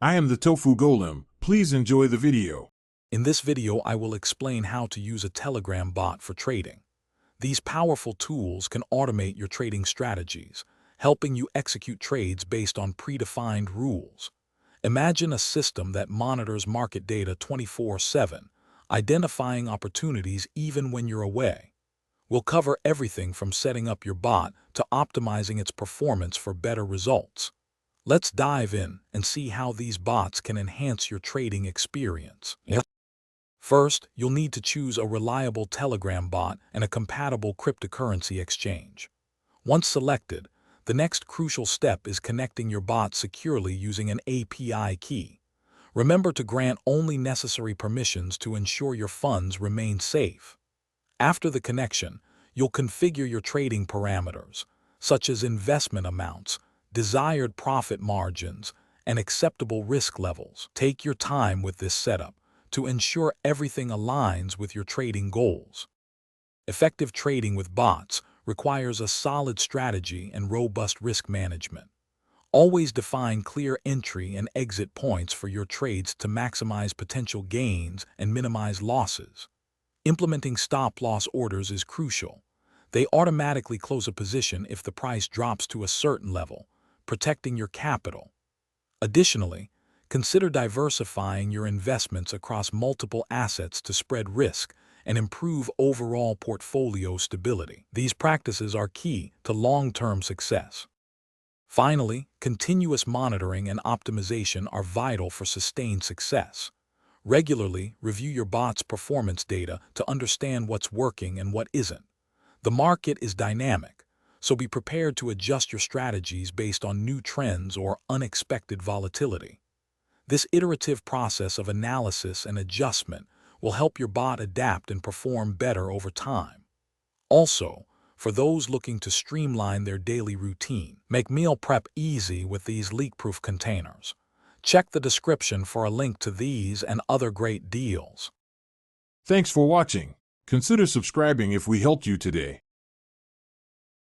I am the Tofu Golem. Please enjoy the video. In this video, I will explain how to use a Telegram bot for trading. These powerful tools can automate your trading strategies, helping you execute trades based on predefined rules. Imagine a system that monitors market data 24/7, identifying opportunities even when you're away. We'll cover everything from setting up your bot to optimizing its performance for better results. Let's dive in and see how these bots can enhance your trading experience. First, you'll need to choose a reliable Telegram bot and a compatible cryptocurrency exchange. Once selected, the next crucial step is connecting your bot securely using an API key. Remember to grant only necessary permissions to ensure your funds remain safe. After the connection, you'll configure your trading parameters, such as investment amounts, desired profit margins, and acceptable risk levels. Take your time with this setup to ensure everything aligns with your trading goals. Effective trading with bots requires a solid strategy and robust risk management. Always define clear entry and exit points for your trades to maximize potential gains and minimize losses. Implementing stop-loss orders is crucial. They automatically close a position if the price drops to a certain level, protecting your capital. Additionally, consider diversifying your investments across multiple assets to spread risk and improve overall portfolio stability. These practices are key to long-term success. Finally, continuous monitoring and optimization are vital for sustained success. Regularly review your bot's performance data to understand what's working and what isn't. The market is dynamic, so be prepared to adjust your strategies based on new trends or unexpected volatility. This iterative process of analysis and adjustment will help your bot adapt and perform better over time. Also, for those looking to streamline their daily routine, make meal prep easy with these leak-proof containers. Check the description for a link to these and other great deals. Thanks for watching. Consider subscribing if we helped you today.